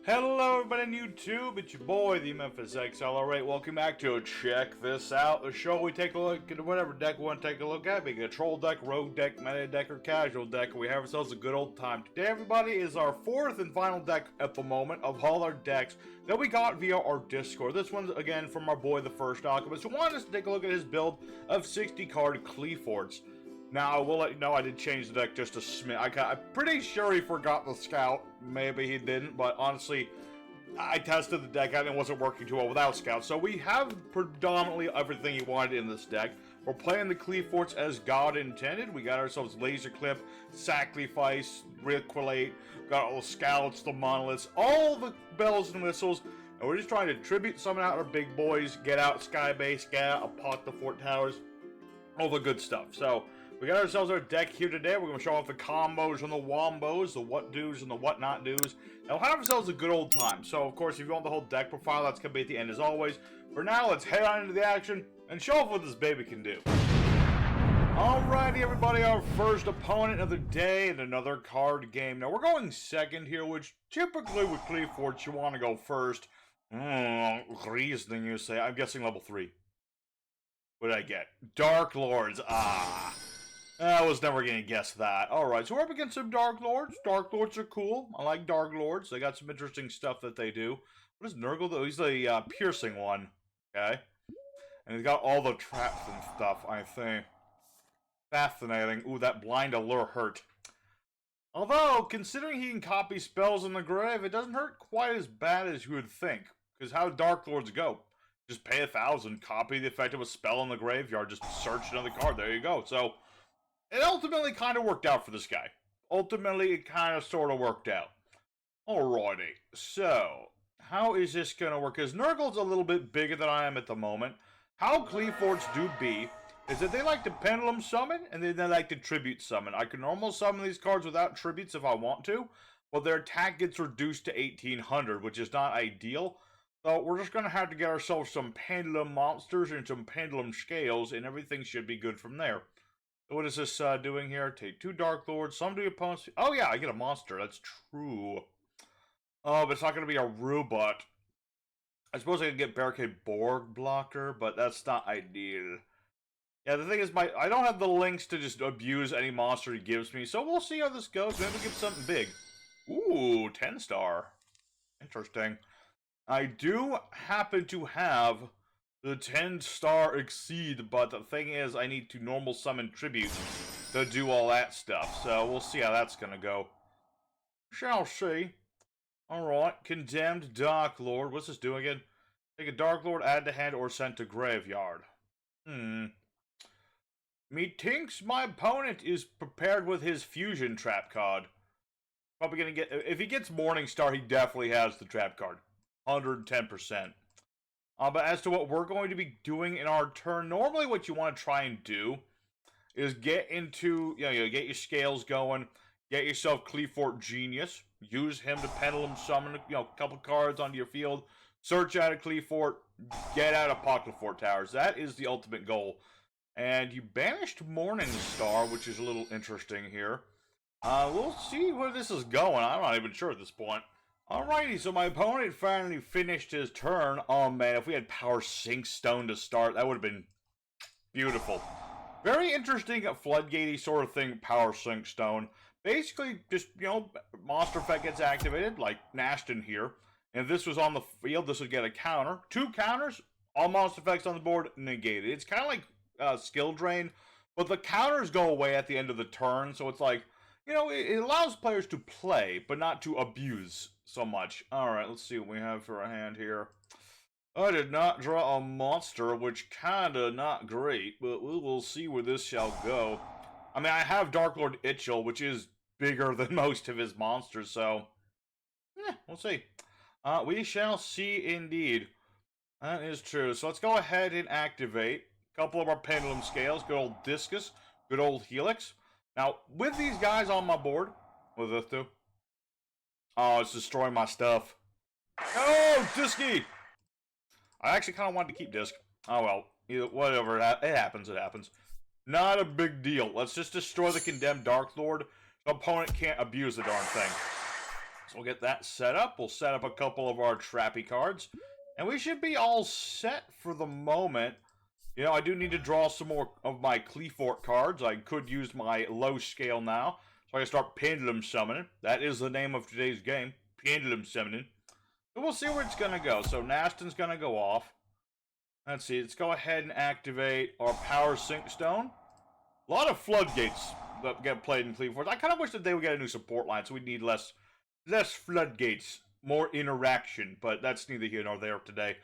Hello everybody on YouTube, it's your boy, the Memphis XL. Alright, welcome back to Check This Out, the show we take a look at whatever deck we want to take a look at, be it a troll deck, rogue deck, meta deck, or casual deck, and we have ourselves a good old time. Today, everybody, is our fourth and final deck at the moment of all our decks that we got via our Discord. This one's, again, from our boy, the First Alchemist, who wanted us to take a look at his build of 60 card Qliphorts. Now, I will let you know I did change the deck just a smidge. I'm pretty sure he forgot the Scout. Maybe he didn't, but honestly, I tested the deck out and it wasn't working too well without Scout. So we have predominantly everything he wanted in this deck. We're playing the Qliphorts as God intended. We got ourselves Laser Clip, Sacrifice, Requilate, got all the Scouts, the Monoliths, all the bells and whistles. And we're just trying to tribute summon out our big boys, get out Skybase, get out the Fort Towers, all the good stuff. So we got ourselves our deck here today. We're going to show off the combos and the wombos, the what do's and the what not do's. And we'll have ourselves a good old time. So, of course, if you want the whole deck profile, that's going to be at the end as always. For now, let's head on into the action and show off what this baby can do. Alrighty, everybody, our first opponent of the day in another card game. Now, we're going second here, which typically with Qliphort, you want to go first. Reasoning, you say. I'm guessing level 3. What did I get? Darklords. I was never going to guess that. Alright, so we're up against some Darklords. Darklords are cool. I like Darklords. They got some interesting stuff that they do. What is Nurgle, though? He's the piercing one. Okay. And he's got all the traps and stuff, I think. Fascinating. Ooh, that blind allure hurt. Although, considering he can copy spells in the grave, it doesn't hurt quite as bad as you would think. Because how Darklords go? Just pay 1,000, copy the effect of a spell in the graveyard, just search another card. There you go. So it ultimately kind of worked out for this guy. Ultimately, it kind of sort of worked out. Alrighty, so how is this going to work? Because Nurgle's a little bit bigger than I am at the moment. How Qliphorts do be is that they like to pendulum summon, and then they like to tribute summon. I can normal summon these cards without tributes if I want to, but their attack gets reduced to 1,800, which is not ideal. So we're just going to have to get ourselves some pendulum monsters and some pendulum scales, and everything should be good from there. So what is this doing here? Take 2 Darklords, some to the opponents. Oh yeah, I get a monster. That's true. Oh, but it's not going to be a robot. I suppose I could get Barricade Borg Blocker, but that's not ideal. Yeah, the thing is, I don't have the links to just abuse any monster he gives me, so we'll see how this goes. Maybe we'll get something big. Ooh, 10-star. Interesting. I do happen to have the 10-star exceed, but the thing is, I need to normal summon tribute to do all that stuff. So we'll see how that's gonna go. Shall see. Alright, Condemned Darklord. What's this do again? Take a Darklord, add to hand, or send to graveyard. Methinks my opponent is prepared with his fusion trap card. Probably gonna get, if he gets Morningstar, he definitely has the trap card. 110%. But as to what we're going to be doing in our turn, normally what you want to try and do is get into, get your scales going, get yourself Qliphort Genius, use him to pendulum summon, a couple cards onto your field, search out a Qliphort, get out of Qliphort Towers. That is the ultimate goal. And you banished Morningstar, which is a little interesting here. We'll see where this is going. I'm not even sure at this point. Alrighty, so my opponent finally finished his turn. Oh man, if we had Power Sink Stone to start, that would have been beautiful. Very interesting floodgatey sort of thing, Power Sink Stone. Basically, just, monster effect gets activated, like Nashton here. And if this was on the field, this would get a counter. 2 counters, all monster effects on the board negated. It's kind of like skill drain, but the counters go away at the end of the turn, so it's like, it allows players to play, but not to abuse so much. Alright, let's see what we have for a hand here. I did not draw a monster, which kinda not great, but we will see where this shall go. I mean, I have Darklord Itchel, which is bigger than most of his monsters, so we'll see. We shall see indeed. That is true. So let's go ahead and activate a couple of our pendulum scales. Good old Discus, good old Helix. Now, with these guys on my board, what does this do? Oh, it's destroying my stuff. Oh, Disky! I actually kind of wanted to keep Disc. Oh well, whatever, it happens, it happens. Not a big deal. Let's just destroy the Condemned Darklord. The opponent can't abuse the darn thing. So we'll get that set up. We'll set up a couple of our trappy cards. And we should be all set for the moment. You know, I do need to draw some more of my Qliphort cards. I could use my low scale now. So I can start Pendulum Summoning. That is the name of today's game. Pendulum Summoning. But we'll see where it's going to go. So Naston's going to go off. Let's see. Let's go ahead and activate our Power Sync Stone. A lot of floodgates that get played in Qliphort. I kind of wish that they would get a new support line so we'd need less floodgates. More interaction. But that's neither here nor there today.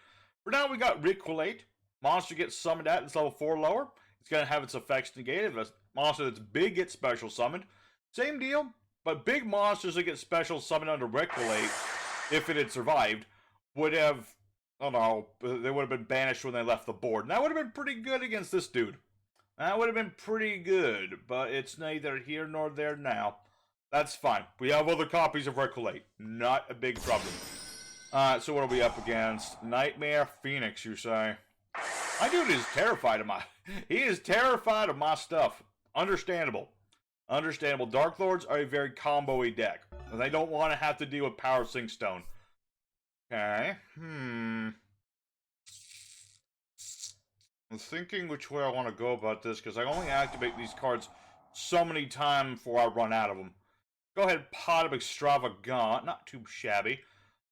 For now, we got Requilate. Monster gets summoned at it's level 4 lower. It's going to have its effects negated. If a monster that's big gets special summoned. Same deal, but big monsters that get special summoned under Requilate, if it had survived, would have, I don't know, they would have been banished when they left the board. And that would have been pretty good against this dude. That would have been pretty good, but it's neither here nor there now. That's fine. We have other copies of Requilate. Not a big problem. So what are we up against? Nightmare Phoenix, you say? My dude is terrified of my... He is terrified of my stuff. Understandable. Understandable. Darklords are a very combo-y deck. And they don't want to have to deal with Power Sync Stone. Okay. I'm thinking which way I want to go about this, because I only activate these cards so many times before I run out of them. Go ahead, Pot of Extravagant. Not too shabby.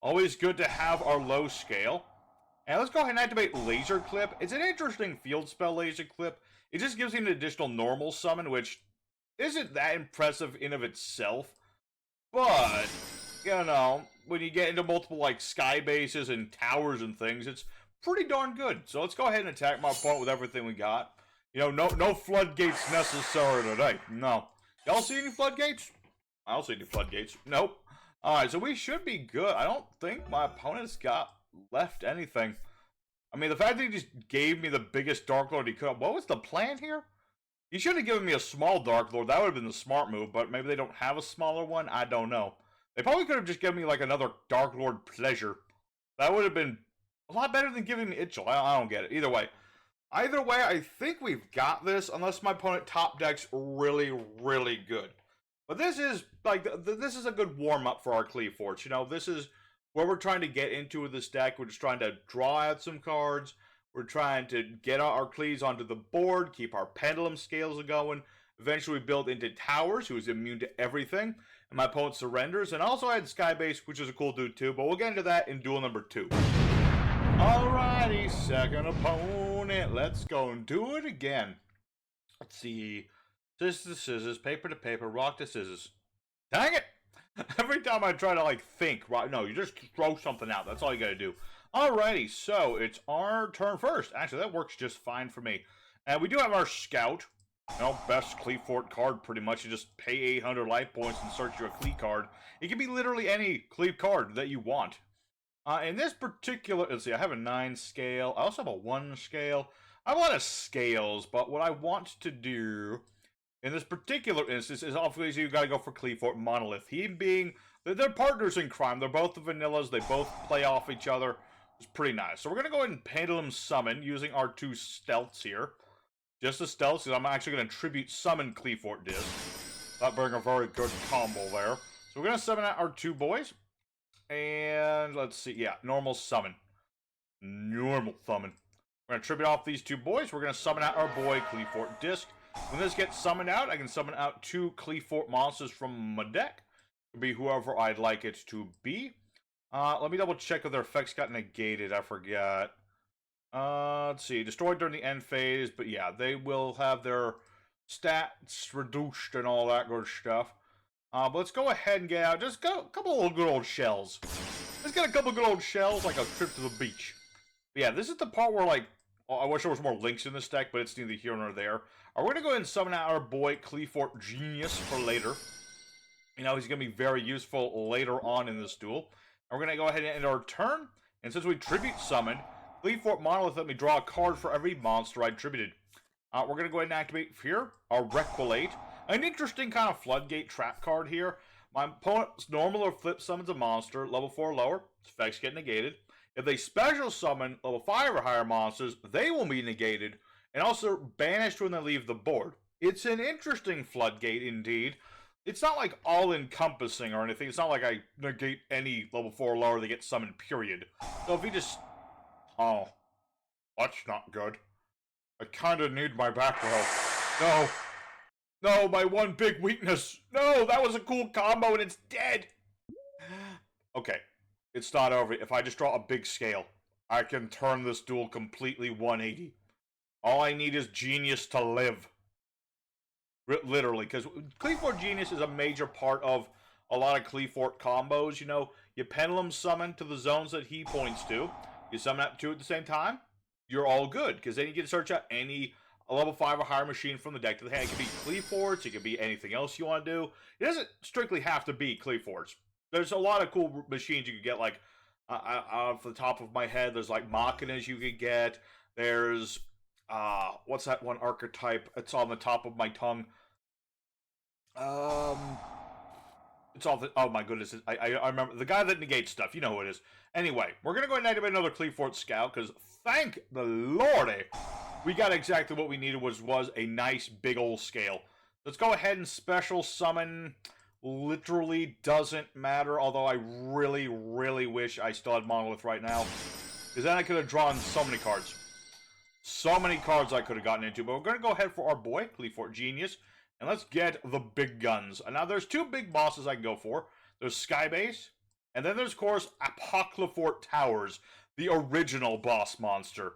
Always good to have our low scale. And let's go ahead and activate Laser Clip. It's an interesting field spell, Laser Clip. It just gives you an additional normal summon, which isn't that impressive in of itself. But, you know, when you get into multiple, like, sky bases and towers and things, it's pretty darn good. So let's go ahead and attack my opponent with everything we got. You know, no floodgates necessary today. No. Y'all see any floodgates? I don't see any floodgates. Nope. Alright, so we should be good. I don't think my opponent's got left anything. I mean, the fact that he just gave me the biggest Darklord he could. What was the plan here? He should have given me a small Darklord. That would have been the smart move, but maybe they don't have a smaller one. I don't know. They probably could have just given me, like, another Darklord Pleasure. That would have been a lot better than giving me Itchel. I don't get it. Either way, I think we've got this, unless my opponent top deck's really, really good. But this is, like, this is a good warm-up for our Qliphorts. You know, this is where we're trying to get into with this deck. We're just trying to draw out some cards. We're trying to get our Qlis onto the board, keep our pendulum scales going. Eventually we build into Towers, who is immune to everything. And my opponent surrenders. And also I had Skybase, which is a cool dude too. But we'll get into that in duel number 2. Alrighty, second opponent. Let's go and do it again. Let's see. Scissors to scissors, paper to paper, rock to scissors. Dang it! Every time I try to, like, think, right? No, you just throw something out. That's all you gotta do. Alrighty, so it's our turn first. Actually, that works just fine for me. And we do have our Scout. You know, best Qliphort card, pretty much. You just pay 800 life points and search your Qli card. It can be literally any Qli card that you want. In this particular, let's see, I have a 9 scale. I also have a 1 scale. I have a lot of scales, but what I want to do in this particular instance is obviously you gotta go for Qliphort Monolith. He being, they're partners in crime. They're both the vanillas. They both play off each other. It's pretty nice. So we're gonna go ahead and Pendulum Summon using our 2 stealths here. Just the stealths, because I'm actually gonna tribute summon Qliphort Disc. That being a very good combo there. So we're gonna summon out our 2 boys. And let's see, yeah, normal summon. Normal summon. We're gonna tribute off these 2 boys. We're gonna summon out our boy Qliphort Disc. When this gets summoned out, I can summon out 2 Qliphort monsters from my deck. It could be whoever I'd like it to be. Let me double check if their effects got negated. I forgot. Let's see. Destroyed during the end phase, but yeah, they will have their stats reduced and all that good stuff. But let's go ahead and get out just a couple of good old shells. Let's get a couple good old shells, like a trip to the beach. But yeah, this is the part where, like, I wish there was more links in this deck, but it's neither here nor there. We're going to go ahead and summon out our boy Qliphort Genius for later. You know, he's going to be very useful later on in this duel. And we're going to go ahead and end our turn. And since we tribute summoned, Qliphort Monolith let me draw a card for every monster I tributed. We're going to go ahead and activate here our Requilate. An interesting kind of floodgate trap card here. My opponent's normal or flip summons a monster, level 4 or lower. Its effects get negated. If they special summon level 5 or higher monsters, they will be negated. And also banished when they leave the board. It's an interesting floodgate indeed. It's not like all-encompassing or anything. It's not like I negate any level 4 or lower, they get summoned, period. So if he just... Oh. That's not good. I kinda need my back row. No. No, my one big weakness. No, that was a cool combo and it's dead. Okay. It's not over. If I just draw a big scale, I can turn this duel completely 180. All I need is Genius to live. Literally, because Qliphort Genius is a major part of a lot of Qliphort combos. You know, you pendulum summon to the zones that he points to. You summon up two at the same time. You're all good, because then you can search out any level 5 or higher machine from the deck to the hand. It could be Qliphorts, it could be anything else you want to do. It doesn't strictly have to be Qliphorts. There's a lot of cool machines you could get, like, off the top of my head, there's like Machinas you could get. There's, what's that one archetype? It's on the top of my tongue. It's all the, oh my goodness, I remember, the guy that negates stuff, you know who it is. Anyway, we're gonna go ahead and activate another Qliphort Scout, because thank the lordy, we got exactly what we needed, was a nice big old scale. Let's go ahead and special summon. Literally doesn't matter, although I really, really wish I still had Monolith right now. Because then I could have drawn so many cards. So many cards I could have gotten into. But we're going to go ahead for our boy, Qliphort Genius. And let's get the big guns. And now there's two big bosses I can go for. There's Skybase. And then there's, of course, Qliphort Towers. The original boss monster.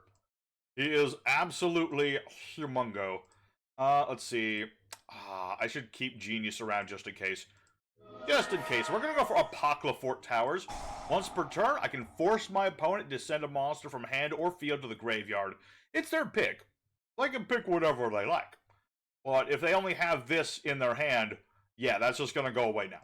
He is absolutely humongo. Let's see. I should keep Genius around just in case. Just in case. We're going to go for Qliphort Towers. Once per turn, I can force my opponent to send a monster from hand or field to the graveyard. It's their pick. They can pick whatever they like. But if they only have this in their hand, yeah, that's just going to go away now.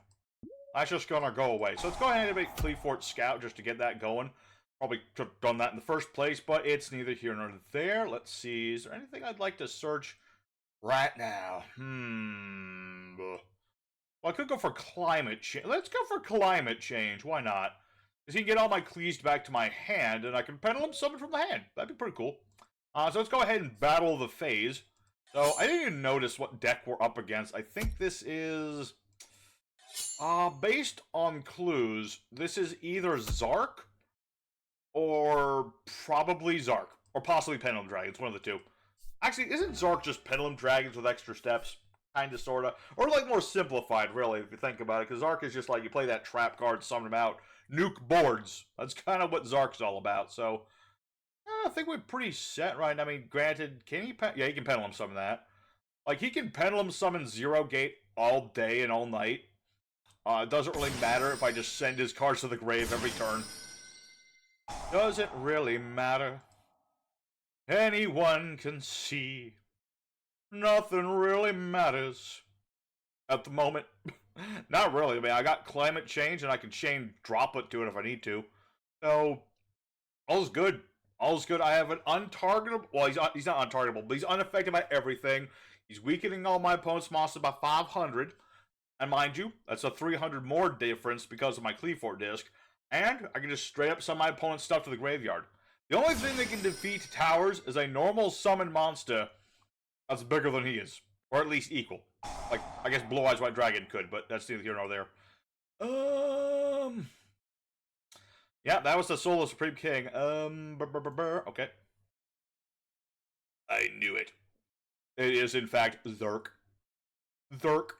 That's just going to go away. So let's go ahead and make Qliphort Scout just to get that going. Probably could have done that in the first place, but it's neither here nor there. Let's see. Is there anything I'd like to search right now? Well, I could go for climate change. Let's go for climate change. Why not? Because he can get all my Qlis back to my hand, and I can pendulum summon from the hand. That'd be pretty cool. So let's go ahead and battle the phase. So I didn't even notice what deck we're up against. I think this is... based on clues, this is either Zark or probably Zark. Or possibly Pendulum Dragons, one of the two. Actually, isn't Zark just Pendulum Dragons with extra steps? Kinda, sorta. Or like more simplified, really, if you think about it. Because Zark is just like, you play that trap card, summon them out, nuke boards. That's kind of what Zark's all about, so... I think we're pretty set, right? I mean, granted, can he... Yeah, he can Pendulum summon that. Like, he can Pendulum summon Zero Gate all day and all night. It doesn't really matter if I just send his cards to the grave every turn. Doesn't really matter. Anyone can see. Nothing really matters. At the moment. Not really. I mean, I got climate change and I can chain droplet to it if I need to. So, all's good. All's good. I have an untargetable... Well, he's not untargetable, but he's unaffected by everything. He's weakening all my opponent's monsters by 500. And mind you, that's a 300 more difference because of my Qliphort disc. And I can just straight up summon my opponent's stuff to the graveyard. The only thing that can defeat Towers is a normal summon monster that's bigger than he is. Or at least equal. Like, I guess Blue Eyes White Dragon could, but that's neither here nor there. Yeah, that was the Soul of Supreme King. Okay. I knew it. It is, in fact, Zerk. Zerk.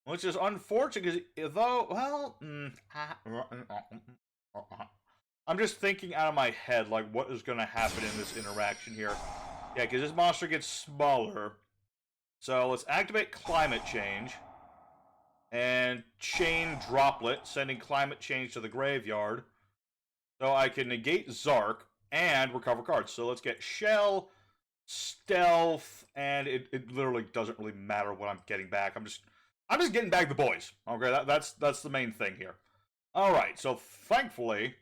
Which is unfortunate, because, though, well... I'm just thinking out of my head, like, what is going to happen in this interaction here. Yeah, because this monster gets smaller. So, let's activate Climate Change. And chain Droplet, sending Climate Change to the graveyard. So I can negate Zark and recover cards. So let's get Shell, Stealth, and it literally doesn't really matter what I'm getting back. I'm just getting back the boys. Okay, that's the main thing here. Alright, so thankfully,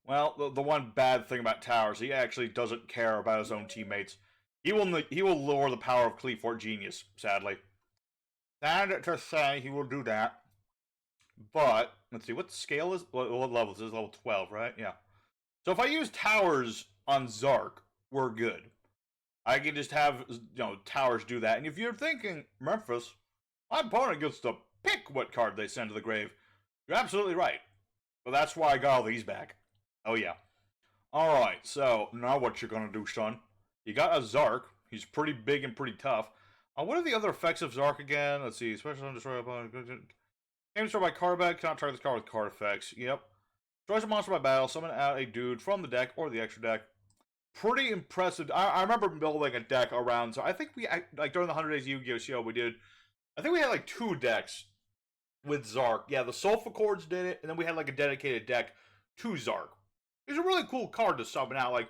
well, the one bad thing about Towers, he actually doesn't care about his own teammates. He will lower the power of Qliphort Genius, sadly. Sad to say, he will do that. But, let's see, what scale is... What level is this? Level 12, right? Yeah. So if I use Towers on Zark, we're good. I can just have, Towers do that. And if you're thinking, Memphis, My opponent gets to pick what card they send to the grave. You're absolutely right. But that's why I got all these back. Oh yeah. Alright, so now what you're gonna do, son? You got a Zark. He's pretty big and pretty tough. What are the other effects of Zark again? Let's see. Special on destroy opponent. Game destroyed by card back. Cannot target this card with card effects. Yep. Destroys a monster by battle. Summon out a dude from the deck or the extra deck. Pretty impressive. I remember building a deck around. So I think we, like during the 100 Days Yu-Gi-Oh! Show, we did. I think we had like 2 decks with Zark. Yeah, the Qliphorts did it, and then we had like a dedicated deck to Zark. It's a really cool card to summon out. Like,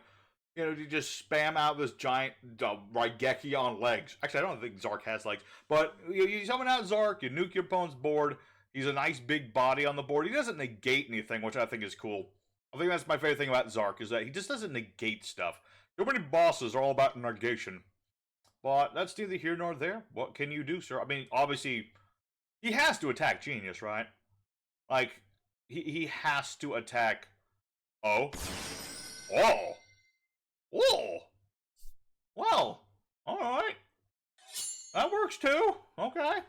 you know, you just spam out this giant Raigeki on legs. Actually, I don't think Zark has legs. But you summon out Zark, you nuke your opponent's board. He's a nice big body on the board. He doesn't negate anything, which I think is cool. I think that's my favorite thing about Zark, is that he just doesn't negate stuff. Too many bosses are all about negation. But that's neither here nor there. What can you do, sir? I mean, obviously, he has to attack Genius, right? Like, he has to attack... Oh. Oh. Oh. Well, alright. That works too. Okay.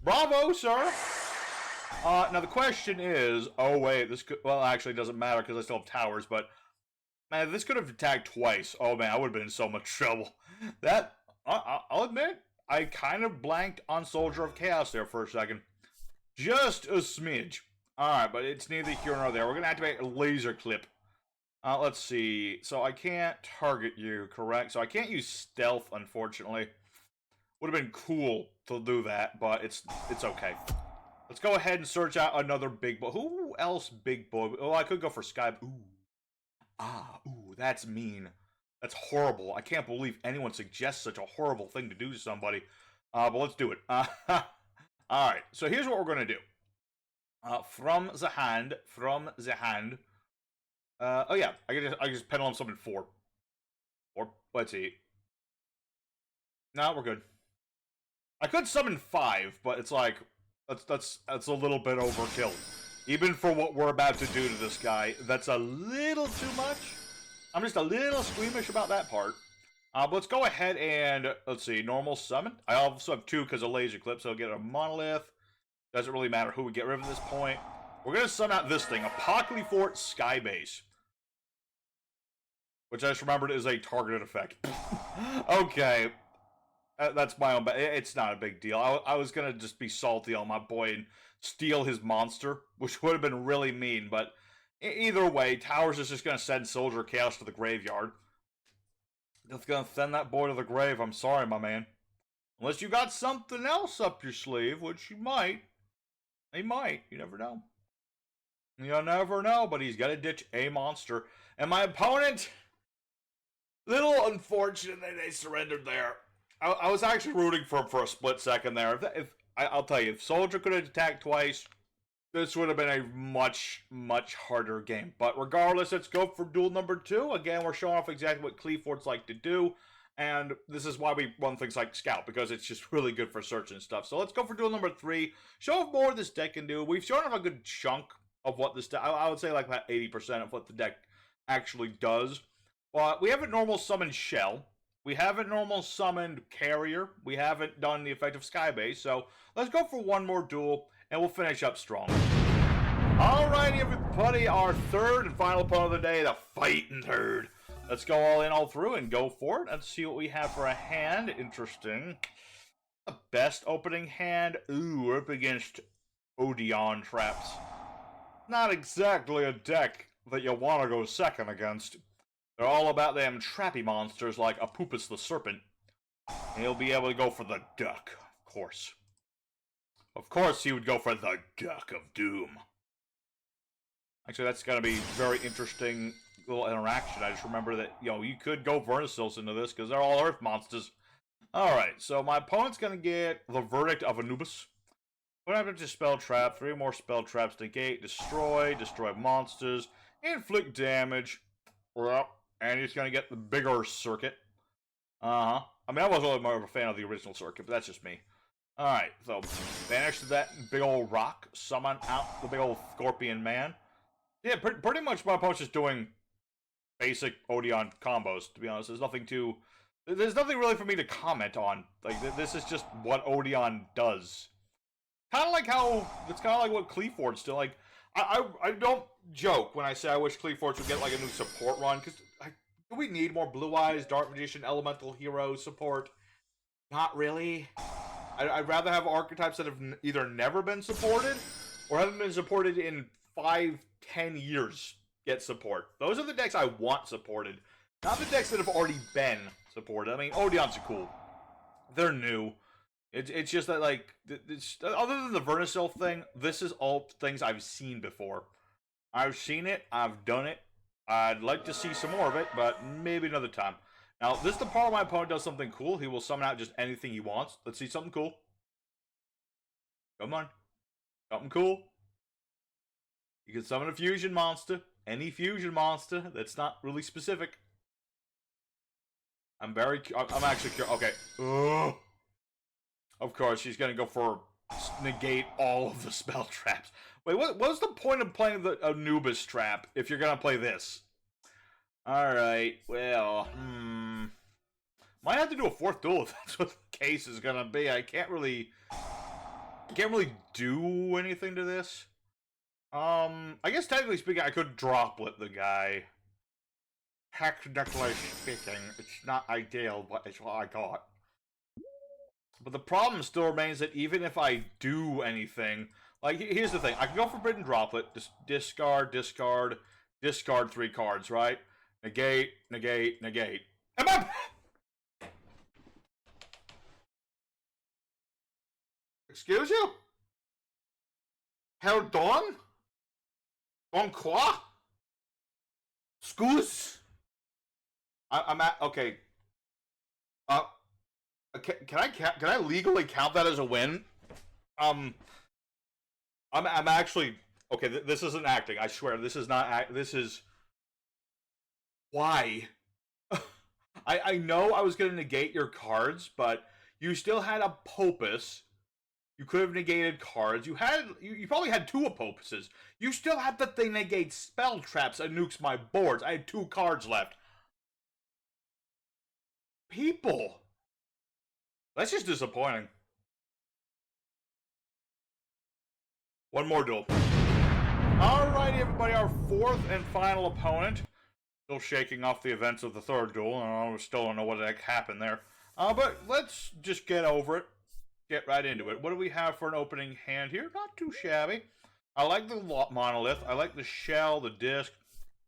Bravo, sir. Now the question is, oh wait, this could, well, actually it doesn't matter because I still have towers, but man, this could have attacked twice. Oh man, I would have been in so much trouble. That, I'll admit, I kind of blanked on Soldier of Chaos there for a second. Just a smidge. Alright, but it's neither here nor there. We're gonna activate a laser clip. Let's see. So I can't target you, correct? So I can't use stealth, unfortunately. Would have been cool to do that, but it's okay. Let's go ahead and search out another big boy. Who else big boy? Oh, I could go for Sky. Ooh. Ooh, that's mean. That's horrible. I can't believe anyone suggests such a horrible thing to do to somebody. But let's do it. Alright, so here's what we're going to do. From the hand. Oh yeah, I just pendulum summon 4. Or, let's see. No, we're good. I could summon 5, but it's like, that's a little bit overkill. Even for what we're about to do to this guy, that's a little too much. I'm just a little squeamish about that part. But let's go ahead and, let's see, normal summon. I also have 2 because of laser clip, so I'll get a monolith. Doesn't really matter who we get rid of at this point. We're going to summon out this thing, a Qliphort Skybase. Which I just remembered is a targeted effect. Okay. That's my own bad. It's not a big deal. I was going to just be salty on my boy and steal his monster, which would have been really mean, but either way, Towers is just going to send Soldier of Chaos to the graveyard. Just going to send that boy to the grave. I'm sorry, my man. Unless you got something else up your sleeve, which you might. He might. You never know. You never know, but he's got to ditch a monster. And my opponent, little unfortunate that they surrendered there. I was actually rooting for him for a split second there. I'll tell you, if Soldier could have attacked twice, this would have been a much, much harder game. But regardless, let's go for duel number 2. Again, we're showing off exactly what Qliphorts like to do. And this is why we run things like Scout, because it's just really good for search and stuff. So let's go for duel number 3. Show off more this deck can do. We've shown off a good chunk of what this deck, I would say like about 80% of what the deck actually does. But we haven't normal summoned Shell. We haven't normal summoned Carrier. We haven't done the effect of Skybase. So let's go for one more duel, and we'll finish up strong. Alrighty, everybody, our third and final opponent of the day, the fighting third. Let's go all in, all through, and go for it. Let's see what we have for a hand. Interesting. The best opening hand. Ooh, we're up against Odion traps. Not exactly a deck that you want to go second against. They're all about them trappy monsters like Apupus the Serpent. And he'll be able to go for the Duck, of course. Of course he would go for the Duck of Doom. Actually, that's going to be very interesting little interaction. I just remember that, you know, you could go Vernisils into this because they're all Earth monsters. Alright, so my opponent's going to get the Verdict of Anubis. What happens to Spell Trap? 3 more Spell Traps, negate, destroy monsters, inflict damage. Well, and he's going to get the bigger circuit. I mean, I was really more of a fan of the original circuit, but that's just me. Alright, so banish that big old rock, summon out the big old Scorpion Man. Yeah, pretty much my opponent's just doing basic Odion combos, to be honest. There's nothing too There's nothing really for me to comment on. Like, this is just what Odion does. Kind of like how, it's kind of like what Qliphorts do. Like, I don't joke when I say I wish Qliphorts would get, like, a new support run, because do we need more Blue Eyes, Dark Magician, Elemental Hero support? Not really. I'd rather have archetypes that have either never been supported, or haven't been supported in 5-10 years get support. Those are the decks I want supported, not the decks that have already been supported. I mean, Odion's cool. They're new. It's just that, like, other than the Vernisil thing, this is all things I've seen before. I've seen it, I've done it. I'd like to see some more of it, but maybe another time. Now, this is the part where my opponent does something cool. He will summon out just anything he wants. Let's see something cool. Come on. Something cool. You can summon a fusion monster. Any fusion monster that's not really specific. I'm actually curious. Okay. Ugh. Of course, she's gonna go for negate all of the spell traps. Wait, what's the point of playing the Anubis trap if you're gonna play this? Alright, well, might have to do a fourth duel if that's what the case is gonna be. I can't really do anything to this. I guess technically speaking, I could droplet the guy. Technically speaking, it's not ideal, but it's what I got. But the problem still remains that even if I do anything, like, here's the thing. I can go Forbidden Droplet, discard 3 cards, right? Negate, negate, negate. Come on! Excuse you? Pardon? Bon quoi? Excuse? I'm at, okay. Can I legally count that as a win? I'm actually, okay, this isn't acting. I swear, this is not this is, why? I know I was going to negate your cards, but you still had a Popus. You could have negated cards. You probably had 2 Apopuses. You still had the thing negate spell traps and nukes my boards. I had 2 cards left. People. That's just disappointing. One more duel. Alrighty, everybody, our 4th and final opponent. Still shaking off the events of the 3rd duel, and I still don't know what the heck happened there. But let's just get over it. Get right into it. What do we have for an opening hand here? Not too shabby. I like the monolith. I like the shell, the disc.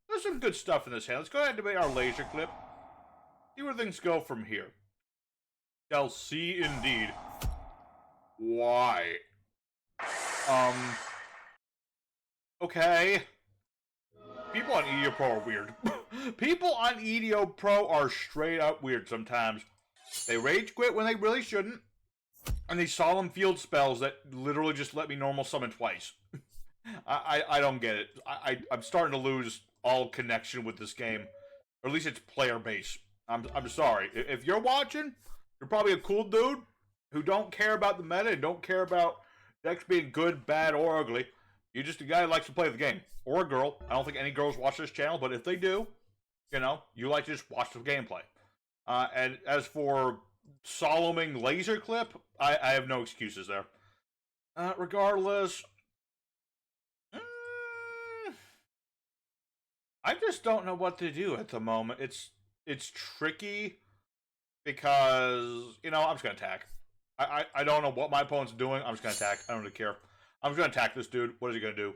There's some good stuff in this hand. Let's go ahead and debate our laser clip. See where things go from here. Shall see indeed. Why? Okay. People on Yugioh Pro are weird. People on Yugioh Pro are straight up weird sometimes. They rage quit when they really shouldn't. And they solemn field spells that literally just let me normal summon twice. I don't get it. I'm starting to lose all connection with this game. Or at least it's player base. I'm sorry. If you're watching, you're probably a cool dude who don't care about the meta and don't care about decks being good, bad, or ugly. You're just a guy who likes to play the game. Or a girl. I don't think any girls watch this channel, but if they do, you know, you like to just watch the gameplay. And as for solemning laser clip, I have no excuses there. Regardless, I just don't know what to do at the moment. It's tricky because, you know, I'm just gonna attack. I don't know what my opponent's doing. I'm just gonna attack. I don't really care. I'm just gonna attack this dude. What is he gonna do?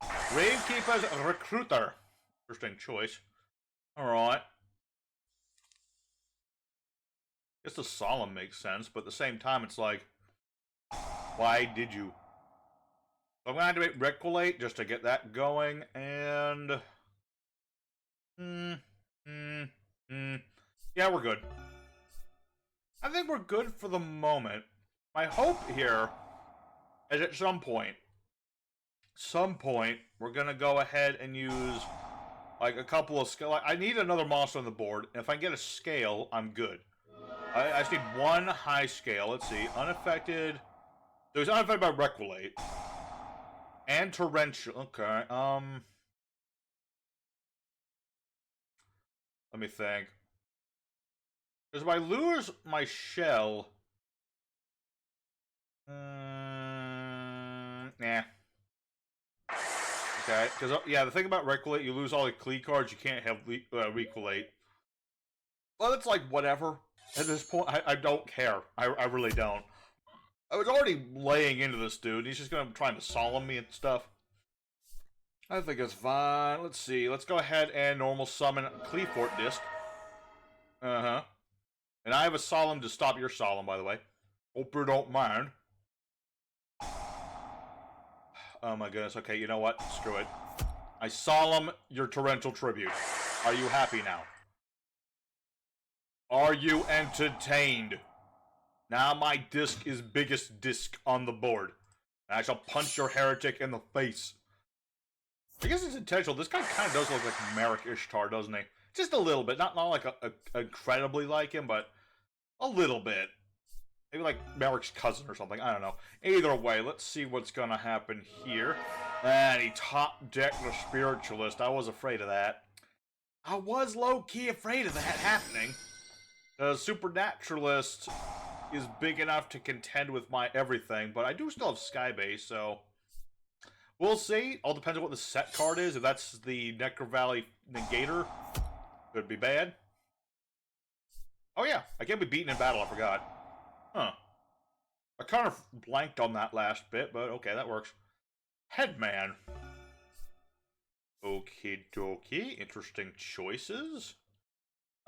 Gravekeepers Recruiter. Interesting choice. Alright. Guess the solemn makes sense, but at the same time, it's like, why did you? So I'm gonna activate Reculate just to get that going, and yeah, we're good. I think we're good for the moment. My hope here is at some point, we're gonna go ahead and use like a couple of scale. I need another monster on the board, and if I get a scale, I'm good. I just need 1 high scale. Let's see. Unaffected. So he's unaffected by Reculate. And Torrential. Okay. Let me think. Because if I lose my shell... nah. Okay, because, yeah, the thing about Reculate, you lose all the Qli cards, you can't have Reculate. Well, it's like, whatever. At this point, I don't care. I really don't. I was already laying into this dude, he's just gonna try to solemn me and stuff. I think it's fine. Let's see. Let's go ahead and normal summon Qliphort disc. Uh-huh. And I have a solemn to stop your solemn, by the way. Hope you don't mind. Oh my goodness. Okay, you know what? Screw it. I solemn your torrential tribute. Are you happy now? Are you entertained? Now my disc is biggest disc on the board. And I shall punch your heretic in the face. I guess it's intentional. This guy kind of does look like Merrick Ishtar, doesn't he? Just a little bit. Not like a incredibly like him, but a little bit. Maybe like Merrick's cousin or something. I don't know. Either way, let's see what's going to happen here. And he top-decked the Spiritualist. I was afraid of that. I was low-key afraid of that happening. The Supernaturalist is big enough to contend with my everything, but I do still have Skybase, so... We'll see. All depends on what the set card is. If that's the Necro Valley Negator, could be bad. Oh yeah, I can't be beaten in battle, I forgot. Huh. I kind of blanked on that last bit, but okay, that works. Headman. Okie dokie. Interesting choices.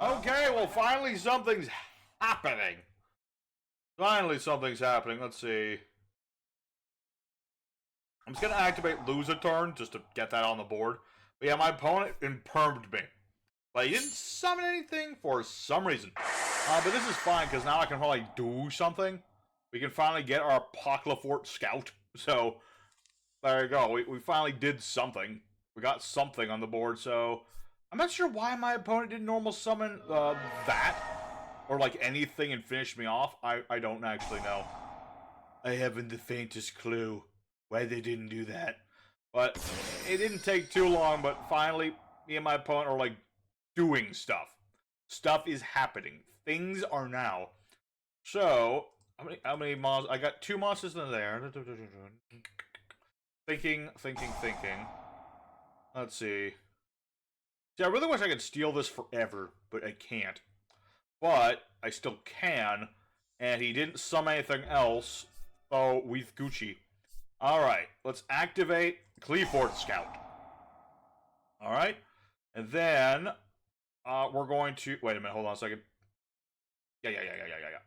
Okay, well finally something's happening. Finally something's happening. Let's see. I'm just going to activate lose a turn just to get that on the board. But yeah, my opponent impermed me. But he didn't summon anything for some reason. But this is fine, because now I can probably do something. We can finally get our Qliphort Scout. So, there you go. We finally did something. We got something on the board, so... I'm not sure why my opponent didn't normal summon that. Or, like, anything and finish me off. I don't actually know. I haven't the faintest clue why they didn't do that. But it didn't take too long, but finally, me and my opponent are, like, doing stuff. Stuff is happening. Things are now. So, how many monsters? I got 2 monsters in there. Thinking. Let's see. See, I really wish I could steal this forever, but I can't. But, I still can. And he didn't summon anything else. Oh, with Gucci. Alright, let's activate Qliphort Scout. Alright, and then we're going to... Wait a minute, hold on a second. Yeah.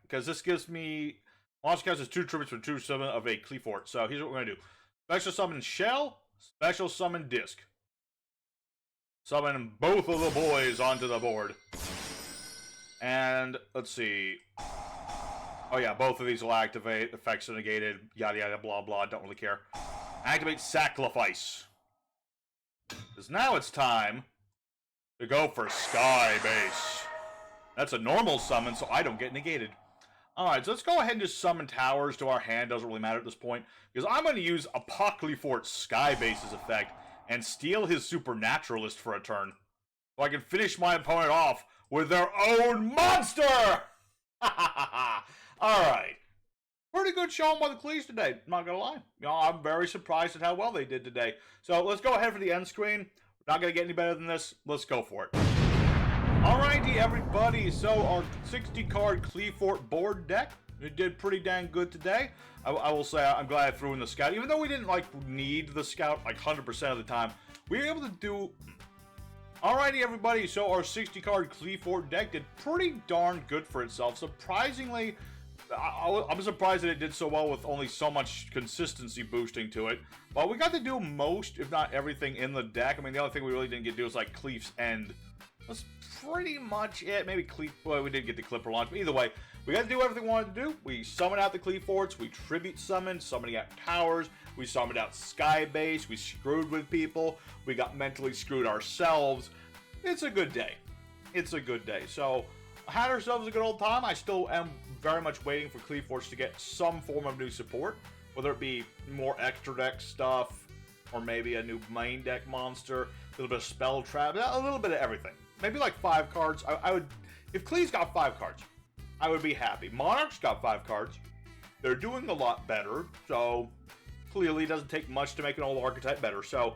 Because this gives me... Monster counts as 2 tributes for 2 summon of a Qliphort. So here's what we're going to do. Special summon Shell, special summon Disc. Summon both of the boys onto the board. And, let's see... Oh yeah, both of these will activate. Effects are negated. Yada yada blah blah. Don't really care. Activate Sacrifice. Because now it's time to go for Skybase. That's a normal summon, so I don't get negated. Alright, so let's go ahead and just summon towers to our hand. Doesn't really matter at this point. Because I'm going to use a Qliphort Skybase's effect and steal his Supernaturalist for a turn. So I can finish my opponent off with their own monster! Alright. Pretty good showing by the Qlis today, not gonna lie. You know, I'm very surprised at how well they did today. So let's go ahead for the end screen. We're not gonna get any better than this. Let's go for it. Alrighty, everybody. So our 60-card Qliphort board deck, it did pretty dang good today. I will say I'm glad I threw in the Scout. Even though we didn't, like, need the Scout, like, 100% of the time, we were able to do... Alrighty, everybody. So our 60-card Qliphort deck did pretty darn good for itself. Surprisingly... I'm surprised that it did so well with only so much consistency boosting to it. But we got to do most, if not everything, in the deck. I mean, the only thing we really didn't get to do was, like, Qliph's End. That's pretty much it. Maybe Qliph... Well, we did get the Clipper launch. But either way, we got to do everything we wanted to do. We summoned out the Qliphorts. We tribute summoned, summoning out towers. We summoned out Skybase. We screwed with people. We got mentally screwed ourselves. It's a good day. It's a good day. So... had ourselves a good old time. I still am very much waiting for Qliphorts to get some form of new support, whether it be more extra deck stuff, or maybe a new main deck monster, a little bit of spell trap, a little bit of everything. Maybe like 5 cards. I would, if Qli's got 5 cards, I would be happy. Monarch's got 5 cards. They're doing a lot better, so clearly it doesn't take much to make an old archetype better. So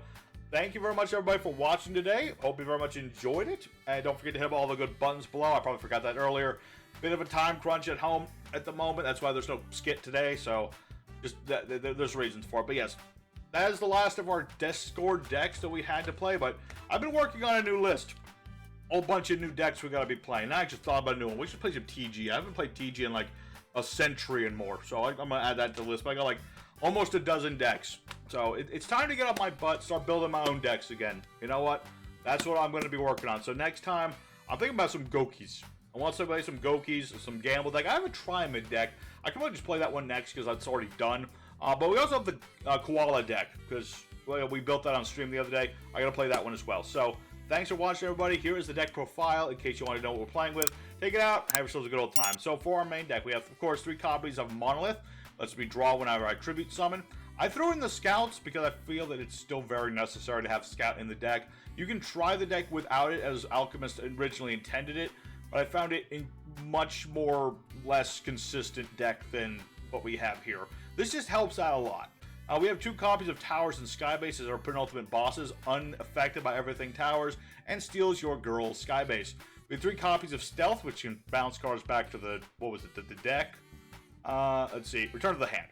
thank you very much, everybody, for watching today. Hope you very much enjoyed it. And don't forget to hit all the good buttons below. I probably forgot that earlier. Bit of a time crunch at home at the moment. That's why there's no skit today. So just there's reasons for it. But yes, that is the last of our Discord decks that we had to play. But I've been working on a new list. A whole bunch of new decks we got to be playing. I just thought about a new one. We should play some TG. I haven't played TG in like a century and more. So I'm going to add that to the list. But I got like almost a dozen decks. So it's time to get off my butt, start building my own decks again. You know what? That's what I'm going to be working on. So next time, I'm thinking about some Gokies. I want to play some Gokies, some Gamble deck. I have a Tri-Mid deck. I can probably just play that one next because that's already done. But we also have the Koala deck because we built that on stream the other day. I got to play that one as well. So thanks for watching, everybody. Here is the deck profile in case you want to know what we're playing with. Take it out, have yourselves a good old time. So for our main deck, we have, of course, 3 copies of Monolith. Lets me draw whenever I tribute summon. I threw in the Scouts because I feel that it's still very necessary to have Scout in the deck. You can try the deck without it as Alchemist originally intended it, but I found it a much more less consistent deck than what we have here. This just helps out a lot. We have 2 copies of Towers and Skybase as our penultimate bosses, unaffected by everything Towers, and steals your girl's Skybase. We have 3 copies of Stealth, which can bounce cards back to the, the deck. Let's see, return to the hand.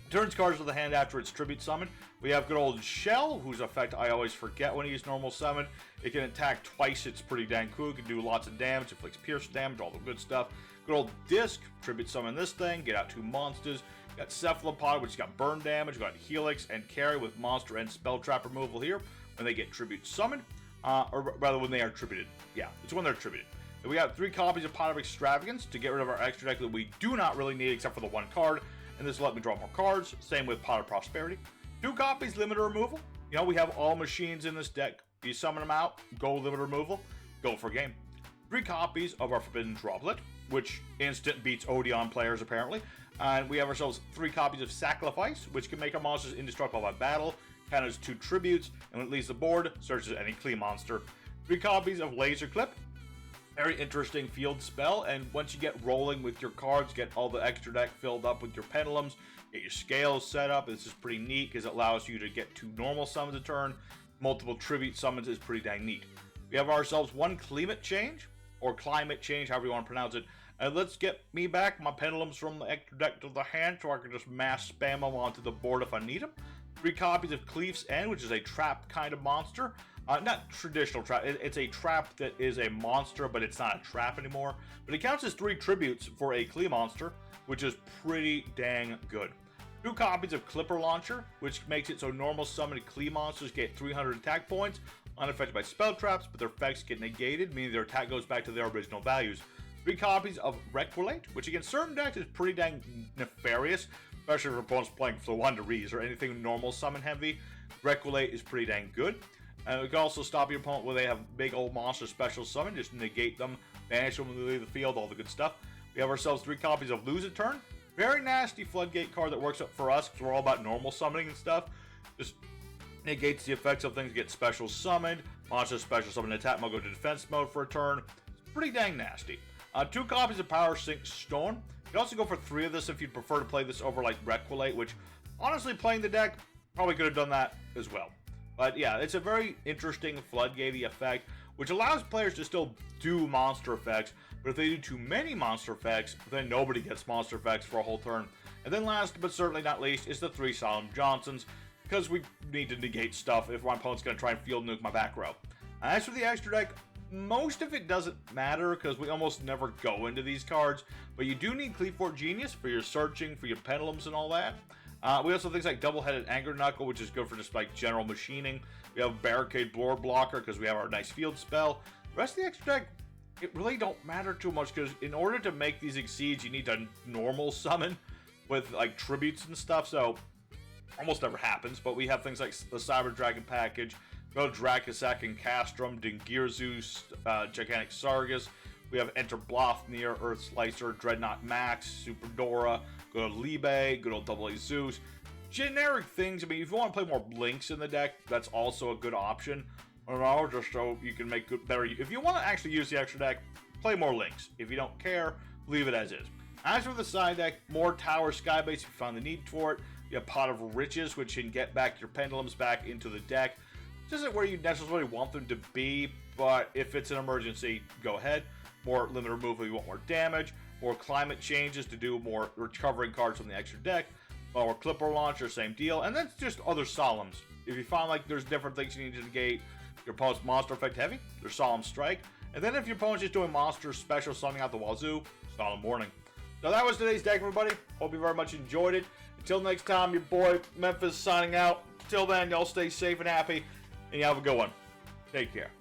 Returns cards to the hand after its tribute summon. We have good old Shell, whose effect I always forget when I use normal summon. It can attack twice, it's pretty dang cool. It can do lots of damage, inflicts pierce damage, all the good stuff. Good old Disc, tribute summon this thing, get out 2 monsters. We got Cephalopod, which got burn damage. We got Helix and Carry with monster and spell trap removal here when they get tribute summoned. Or rather, when they are tributed. Yeah, it's when they're tributed. And we got 3 copies of Pot of Extravagance to get rid of our extra deck that we do not really need except for the 1 card. And this will let me draw more cards. Same with Pot of Prosperity. 2 copies, limiter removal. You know, we have all machines in this deck. You summon them out, go limiter removal, go for game. 3 copies of our Forbidden Droplet, which instant beats Odion players apparently. And we have ourselves 3 copies of Sacrifice, which can make our monsters indestructible by battle. Counters 2 tributes, and when it leaves the board, searches any Qli monster. 3 copies of Laser Clip. Very interesting field spell, and once you get rolling with your cards, get all the extra deck filled up with your pendulums, get your scales set up. This is pretty neat because it allows you to get 2 normal summons a turn. Multiple tribute summons is pretty dang neat. We have ourselves 1 Climate Change, or Climate Change, however you want to pronounce it. And let's get me back my pendulums from the extra deck to the hand so I can just mass spam them onto the board if I need them. 3 copies of Qliph's End, which is a trap kind of monster. Not traditional trap. It's a trap that is a monster, but it's not a trap anymore. But it counts as 3 tributes for a Qli monster, which is pretty dang good. 2 copies of Clipper Launcher, which makes it so normal summoned Qli monsters get 300 attack points, unaffected by spell traps, but their effects get negated, meaning their attack goes back to their original values. 3 copies of Requilate, which against certain decks is pretty dang nefarious, especially for opponents playing Floowandereeze or anything normal summon heavy. Requilate is pretty dang good. And it can also stop your opponent when they have big old monster special summon, just negate them, banish them when they leave the field, all the good stuff. We have ourselves 3 copies of Lose a Turn. Very nasty floodgate card that works up for us because we're all about normal summoning and stuff. Just negates the effects of things, get special summoned, monster special summon attack mode, go to defense mode for a turn. It's pretty dang nasty. 2 copies of Power Sink Stone. You can also go for 3 of this if you'd prefer to play this over like Requilate, which honestly playing the deck probably could have done that as well. But yeah, it's a very interesting floodgatey effect, which allows players to still do monster effects, but if they do too many monster effects, then nobody gets monster effects for a whole turn. And then last, but certainly not least, is the 3 Solemn Johnsons, because we need to negate stuff if my opponent's going to try and field nuke my back row. As for the extra deck, most of it doesn't matter because we almost never go into these cards, but you do need Qliphort Genius for your searching, for your pendulums and all that. We also have things like Double-Headed Anger Knuckle, which is good for just like general machining. We have Barricade Board Blocker because we have our nice field spell. The rest of the extra deck, it really don't matter too much because in order to make these exceeds, you need to normal summon with like tributes and stuff, so almost never happens. But we have things like the Cyber Dragon package, Dracosac and Castrum, Dingir Zeus, Gigantic Sargus. We have Enter Blofnir, Earth Slicer, Dreadnought Max, Super Dora, good old Libe, good old Double A Zeus. Generic things. I mean, if you want to play more Blinks in the deck, that's also a good option. Or just so you can make good, better. If you want to actually use the extra deck, play more Links. If you don't care, leave it as is. As for the side deck, more Tower Skybase if you find the need for it. You have Pot of Riches, which can get back your Pendulums back into the deck. This isn't where you necessarily want them to be, but if it's an emergency, go ahead. More limit removal if you want more damage. More climate changes to do more recovering cards from the extra deck. More Clipper Launcher, same deal. And then just other Solemns. If you find like there's different things you need to negate your opponent's monster effect heavy, there's Solemn Strike. And then if your opponent's just doing monster special summoning out the wazoo, Solemn Warning. So that was today's deck, everybody. Hope you very much enjoyed it. Until next time, your boy Memphis signing out. Till then, y'all stay safe and happy, and you have a good one. Take care.